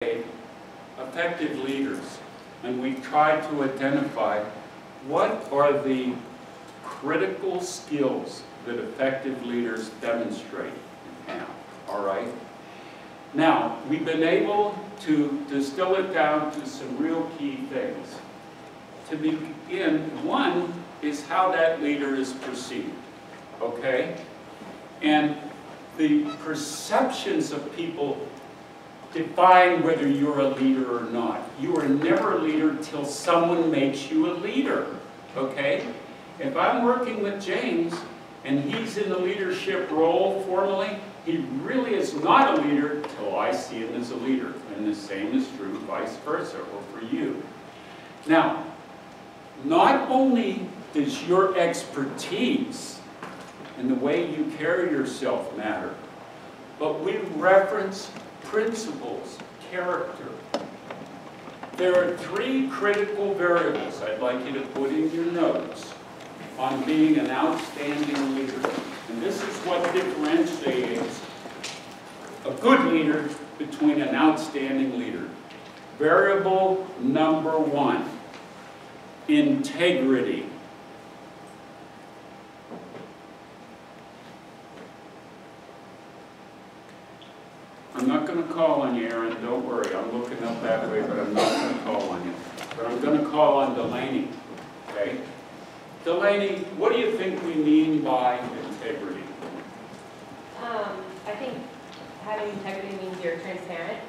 effective leaders, and we try to identify what are the critical skills that effective leaders demonstrate and have, all right? Now, we've been able to distill it down to some real key things. To begin, one is how that leader is perceived, okay? And the perceptions of people define whether you're a leader or not. You are never a leader till someone makes you a leader, okay? If I'm working with James and he's in the leadership role formally, he really is not a leader till I see him as a leader. And the same is true vice versa, or for you. Now, not only does your expertise and the way you carry yourself matter, but we reference principles, character. There are three critical variables I'd like you to put in your notes on being an outstanding leader. And this is what differentiates a good leader between an outstanding leader. Variable number one, integrity. I'm not going to call on you, Aaron, don't worry. I'm looking up that way, but I'm not going to call on you. But I'm going to call on Delaney, okay? Delaney, what do you think we mean by integrity? I think having integrity means you're transparent,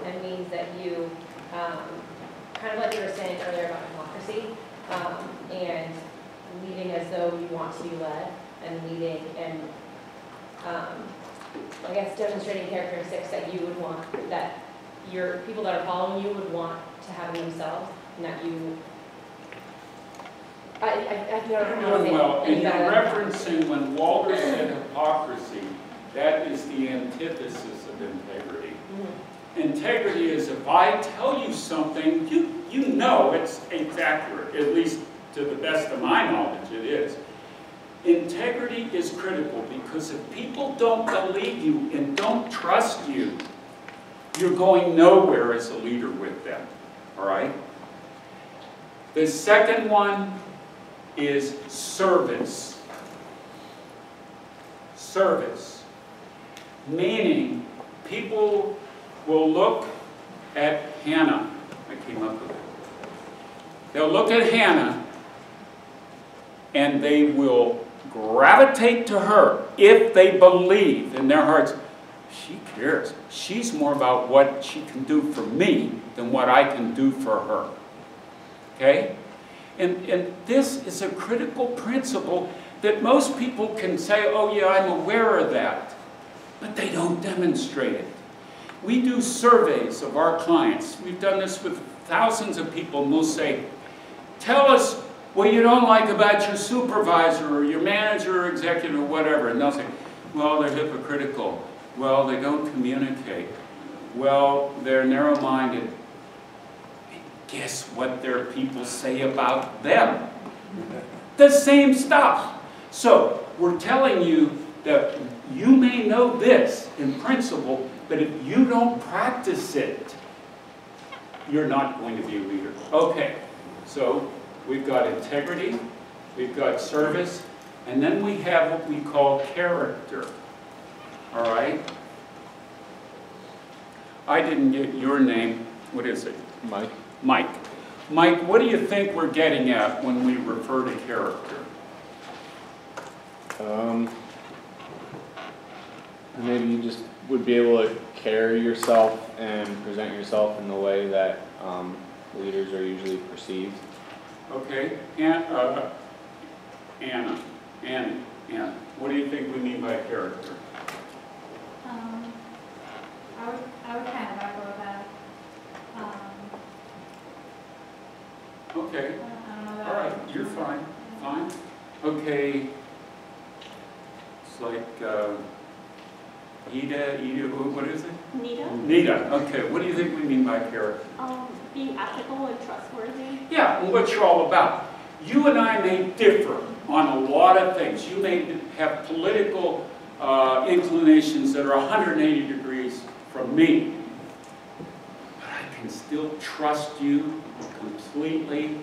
and means that you, kind of like you were saying earlier about democracy, and leading as though you want to be led, and leading and I guess demonstrating characteristics that you would want, that your people that are following you would want to have in themselves, and that you. I don't know. Well, and you're referencing when Walter said hypocrisy, that is the antithesis of integrity. Mm-hmm. Integrity is if I tell you something, you know it's accurate, at least to the best of my knowledge it is. Integrity is critical because if people don't believe you and don't trust you, you're going nowhere as a leader with them, all right? The second one is service. Service. Meaning, people will look at Hannah. I came up with it. They'll look at Hannah and they will gravitate to her if they believe in their hearts, she cares. She's more about what she can do for me than what I can do for her. Okay? And this is a critical principle that most people can say, oh yeah, I'm aware of that, but they don't demonstrate it. We do surveys of our clients. We've done this with thousands of people, and we'll say, tell us what you don't like about your supervisor or your manager or executive or whatever. And they'll say, well, they're hypocritical. Well, they don't communicate. Well, they're narrow-minded. Guess what their people say about them? The same stuff. So we're telling you that you may know this in principle, but if you don't practice it, you're not going to be a leader. Okay, so we've got integrity, we've got service, and then we have what we call character. All right? I didn't get your name. What is it? Mike. Mike. Mike, what do you think we're getting at when we refer to character? Maybe you just would be able to carry yourself and present yourself in the way that leaders are usually perceived. Okay, Anna, what do you think we mean by character? I would kind of echo that. Okay, all right, you're fine, fine. Okay, it's like Ida, what is it? Nita? Nita, okay, what do you think we mean by character? Being ethical and trustworthy. Yeah, and what you're all about. You and I may differ on a lot of things. You may have political inclinations that are 180 degrees from me. can still trust you completely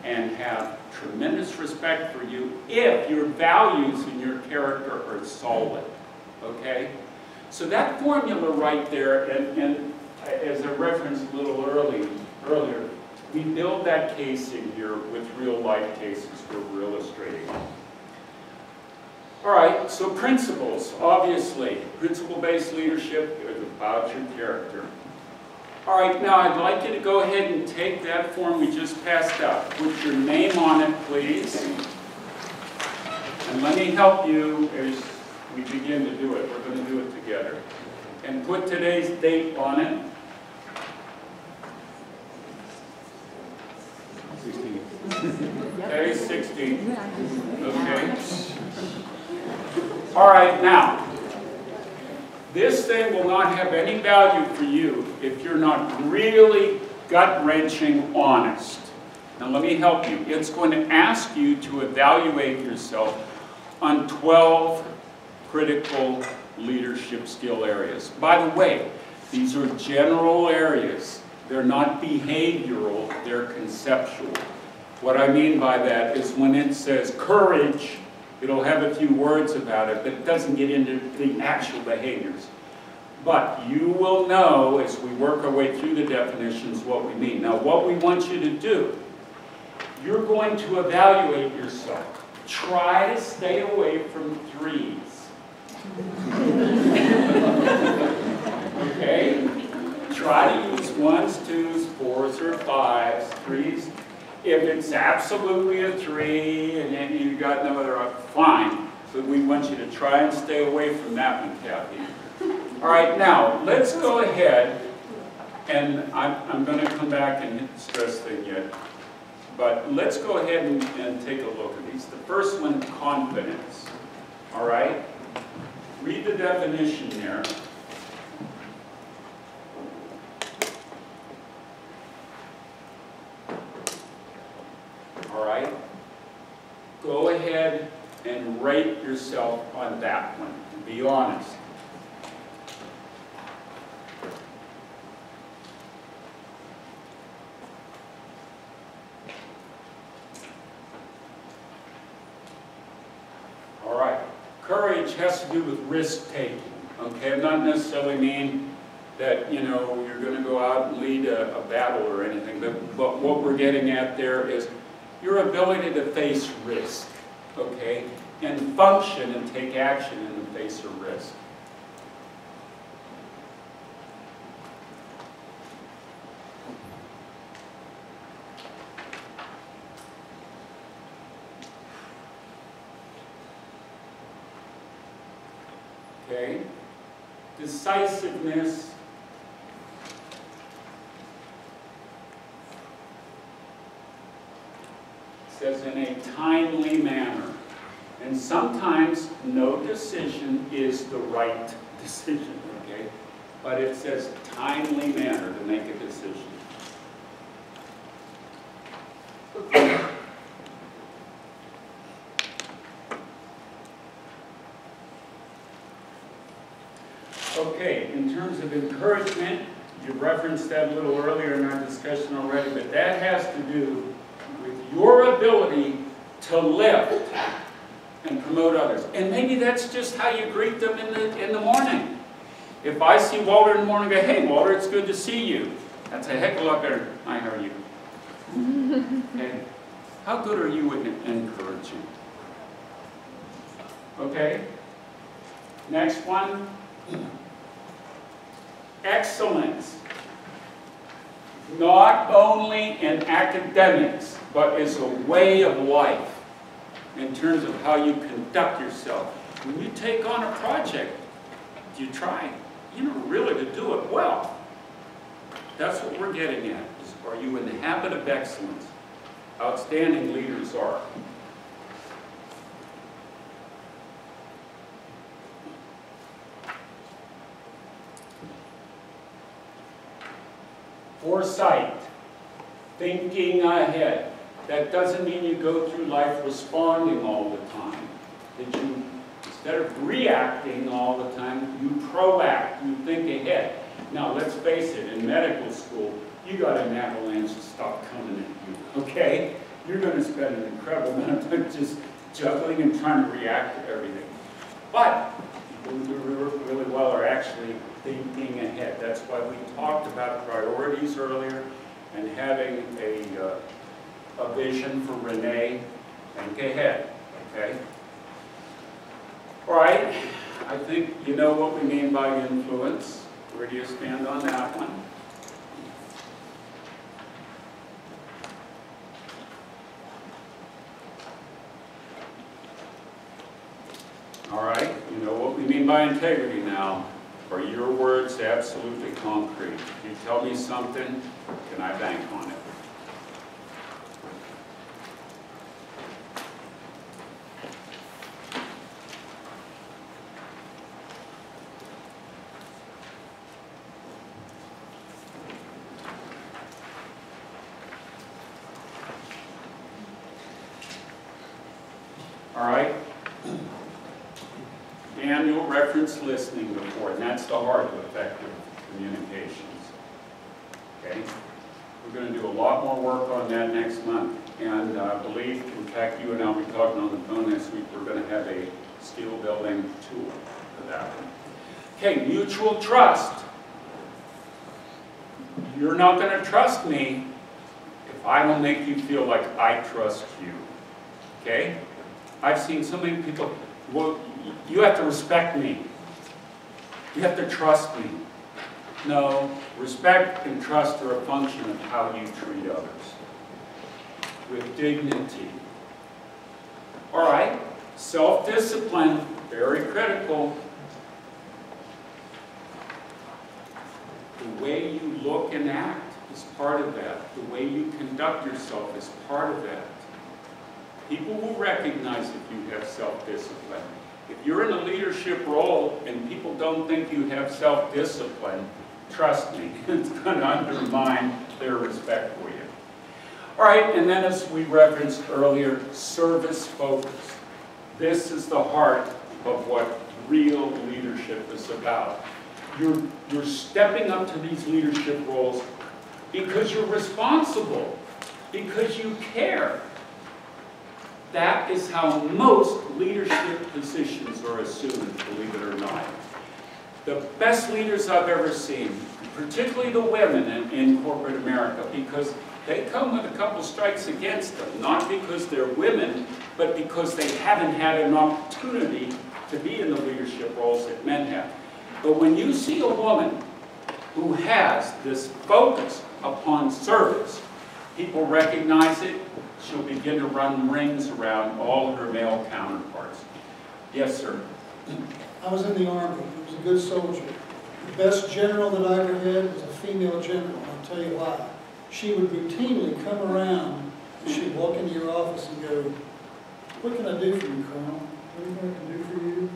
and have tremendous respect for you if your values and your character are solid, okay? So that formula right there, and as I referenced a little earlier, we build that case in here with real life cases where we're illustrating. All right, so principles, obviously. Principle-based leadership is about your character. All right, now I'd like you to go ahead and take that form we just passed out. Put your name on it, please. And let me help you as we begin to do it. We're going to do it together. And put today's date on it. 16. Okay, 16. Okay. All right, now, this thing will not have any value for you if you're not really gut-wrenching honest. Now let me help you. It's going to ask you to evaluate yourself on 12 critical leadership skill areas. By the way, these are general areas. They're not behavioral, they're conceptual. What I mean by that is when it says courage, it'll have a few words about it, but it doesn't get into the actual behaviors. But you will know as we work our way through the definitions what we mean. Now what we want you to do, you're going to evaluate yourself. Try to stay away from threes. Okay? Try to use 1s, 2s, 4s, or 5s, 3s. If it's absolutely a 3 and then you got no other, fine. So we want you to try and stay away from that one, Kathy. All right, now let's go ahead, and I'm going to come back and hit the stress thing yet. But let's go ahead and take a look at these. The first one, confidence. All right? Read the definition there. All right? Go ahead and rate yourself on that one. Be honest. All right. Courage has to do with risk-taking. Okay? I'm not necessarily mean that, you know, you're going to go out and lead a battle or anything, but what we're getting at there is your ability to face risk, okay, and function and take action in the face of risk. Okay, decisiveness. Says in a timely manner. And sometimes no decision is the right decision, okay? But it says timely manner to make a decision. Okay, in terms of encouragement, you referenced that a little earlier in our discussion already, but that has to do with your ability to lift and promote others. And maybe that's just how you greet them in the morning. If I see Walter in the morning and go, hey Walter, it's good to see you. That's a heck of a lot better. Hi, how are you? Okay. How good are you at encouraging? Okay. Next one. Excellence. Not only in academics, but as a way of life in terms of how you conduct yourself. When you take on a project, you try, really to do it well. That's what we're getting at. Is, are you in the habit of excellence? Outstanding leaders are. Foresight, thinking ahead. That doesn't mean you go through life responding all the time. That you, instead of reacting all the time, you proact, you think ahead. Now, let's face it, in medical school, you got an avalanche of stuff coming at you, okay? You're going to spend an incredible amount of time just juggling and trying to react to everything. But people who do really well are actually thinking ahead. That's why we talked about priorities earlier and having a vision for Renee. Think ahead, okay? All right, I think you know what we mean by influence. Where do you stand on that one? All right, you know what we mean by integrity now. Are your words absolutely concrete? If you tell me something, can I bank on it? All right? Annual reference listening report, and that's the heart of effective communications. Okay? We're going to do a lot more work on that next month. And I believe, in fact, you and I will be talking on the phone next week, we're going to have a steel building tool for that one. Okay, mutual trust. You're not going to trust me if I don't make you feel like I trust you. Okay? I've seen so many people, well, you have to respect me. You have to trust me. No, respect and trust are a function of how you treat others. With dignity. All right, self-discipline, very critical. The way you look and act is part of that. The way you conduct yourself is part of that. People will recognize if you have self-discipline. If you're in a leadership role and people don't think you have self-discipline, trust me, it's going to undermine their respect for you. All right, and then as we referenced earlier, service focus. This is the heart of what real leadership is about. You're stepping up to these leadership roles because you're responsible, because you care. That is how most leadership positions are assumed, believe it or not. The best leaders I've ever seen, particularly the women in corporate America, because they come with a couple strikes against them, not because they're women, but because they haven't had an opportunity to be in the leadership roles that men have. But when you see a woman who has this focus upon service, people recognize it. She'll begin to run rings around all of her male counterparts. Yes, sir? I was in the Army. I was a good soldier. The best general that I ever had was a female general. I'll tell you why. She would routinely come around and she'd walk into your office and go, "What can I do for you, Colonel? Anything I can do for you?"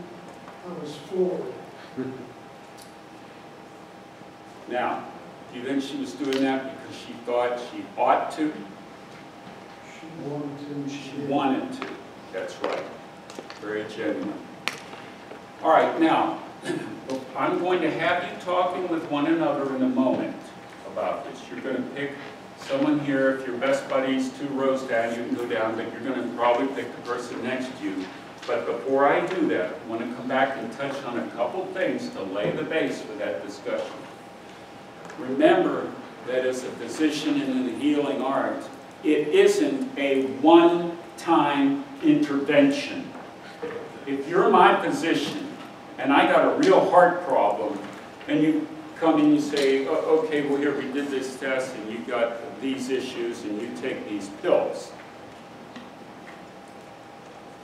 I was floored. Now, do you think she was doing that because she thought she ought to? She wanted to. She wanted to. That's right. Very genuine. All right, now, I'm going to have you talking with one another in a moment about this. You're going to pick someone here. If your best buddy's 2 rows down, you can go down, but you're going to probably pick the person next to you. But before I do that, I want to come back and touch on a couple things to lay the base for that discussion. Remember that as a physician and in the healing arts, it isn't a one-time intervention. If you're my physician and I got a real heart problem and you come and you say, "Oh, okay, well here we did this test and you got these issues and you take these pills,"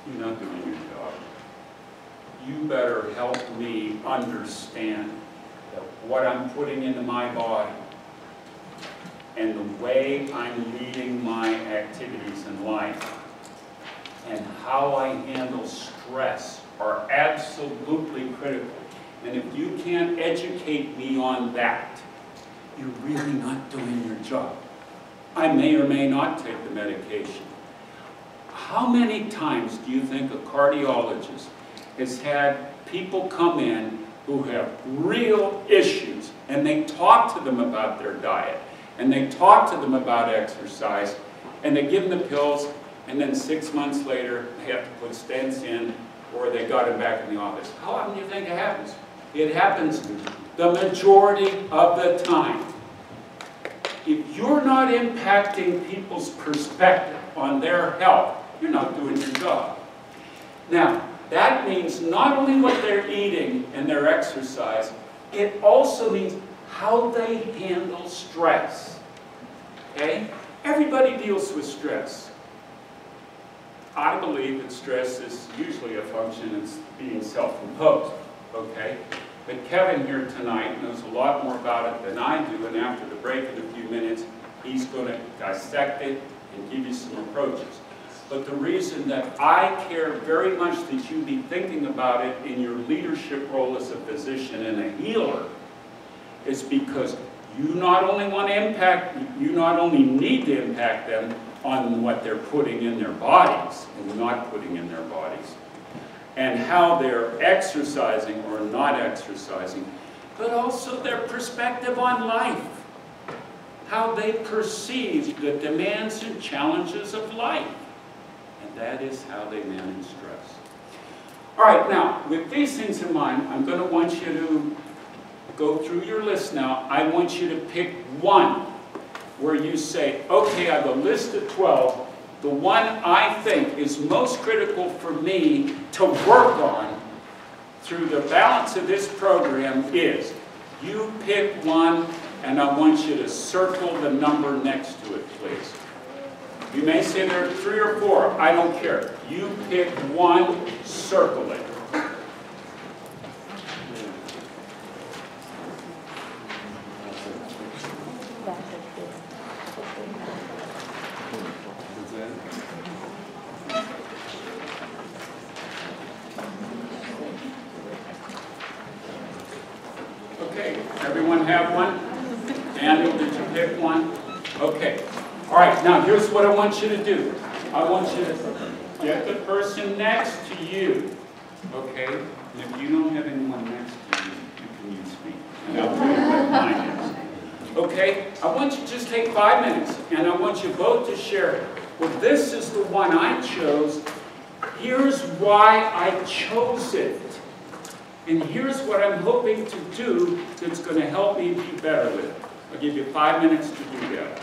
you're not doing your job. You better help me understand that what I'm putting into my body and the way I'm leading my activities in life and how I handle stress are absolutely critical. And if you can't educate me on that, you're really not doing your job. I may or may not take the medication. How many times do you think a cardiologist has had people come in who have real issues, and they talk to them about their diet, and they talk to them about exercise, and they give them the pills, and then 6 months later, they have to put stents in, or they got them back in the office. How often do you think it happens? It happens the majority of the time. If you're not impacting people's perspective on their health, you're not doing your job. Now, that means not only what they're eating and their exercise, it also means how they handle stress. Okay? Everybody deals with stress. I believe that stress is usually a function of being self-imposed. Okay? But Kevin here tonight knows a lot more about it than I do, and after the break in a few minutes, he's going to dissect it and give you some approaches. But the reason that I care very much that you be thinking about it in your leadership role as a physician and a healer is because you not only want to impact, you not only need to impact them on what they're putting in their bodies and not putting in their bodies, and how they're exercising or not exercising, but also their perspective on life, how they perceive the demands and challenges of life. And that is how they manage stress. All right, now, with these things in mind, I'm going to want you to go through your list now. I want you to pick one where you say, okay, I have a list of 12. The one I think is most critical for me to work on through the balance of this program is, you pick one, and I want you to circle the number next to it, please. You may say there are 3 or 4. I don't care. You pick one, circle it. Okay, everyone have one? Daniel, did you pick one? Okay. All right, now here's what I want you to do. I want you to get the person next to you, okay? And if you don't have anyone next to you, you can use me. And I'll tell you what mine is. Okay? I want you to just take 5 minutes, and I want you both to share it. Well, this is the one I chose. Here's why I chose it. And here's what I'm hoping to do that's going to help me be better with it. I'll give you 5 minutes to do that.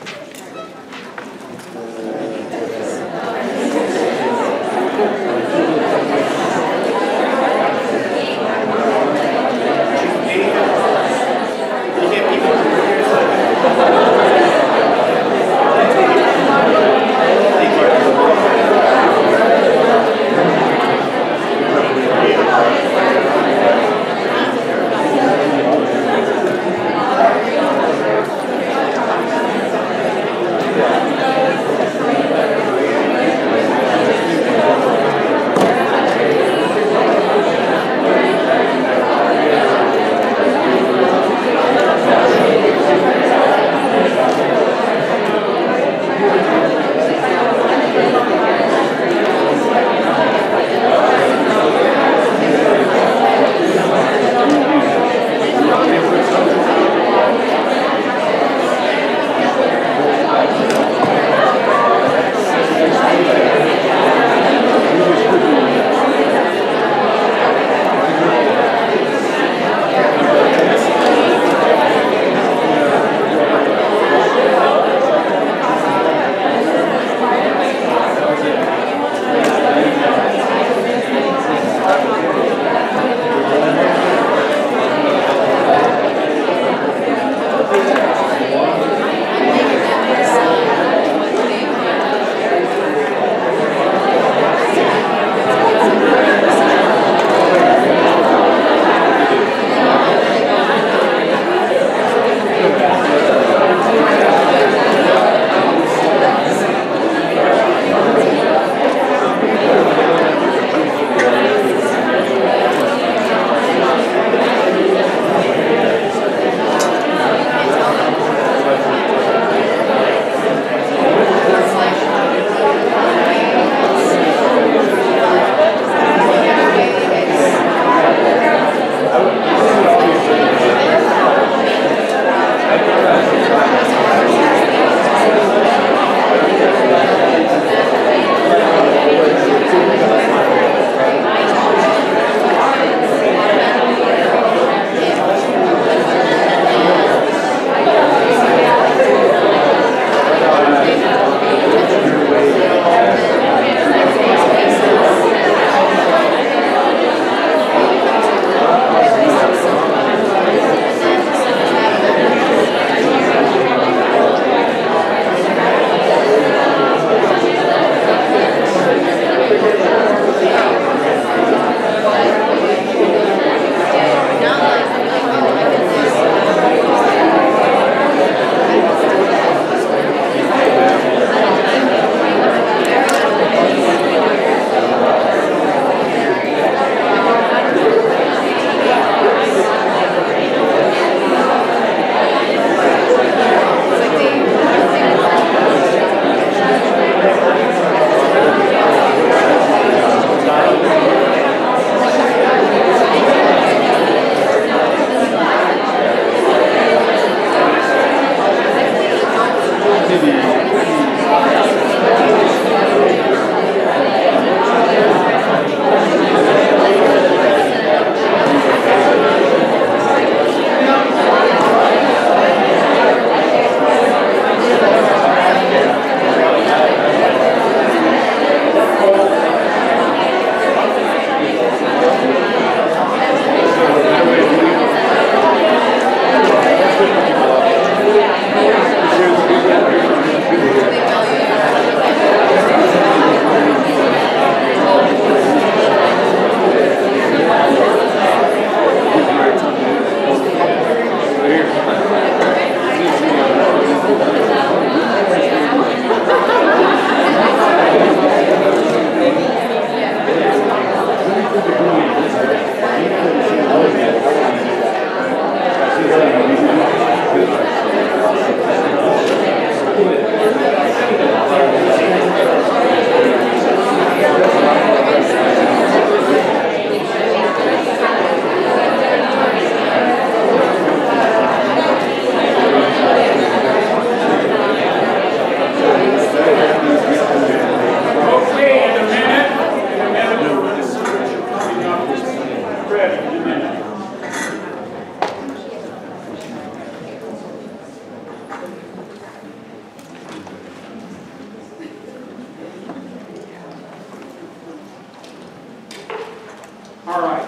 All right.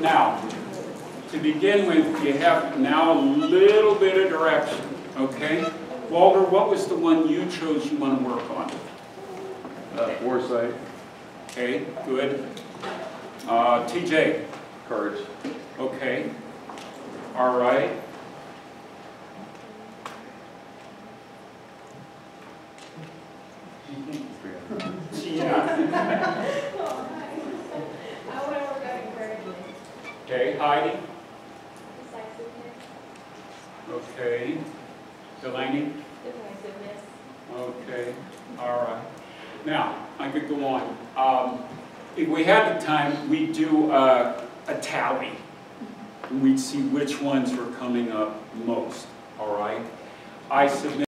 Now, to begin with, you have now a little bit of direction, okay? Walter, what was the one you chose you want to work on? Foresight. Okay, good. TJ? Courage. Okay. All right. Yeah. I want to work on encouragement. Okay, Heidi? Decisiveness. Okay. Delaney? Decisiveness. Okay, all right. Now, I could go on. If we had the time, we'd do a tally. And we'd see which ones were coming up most, all right? I submit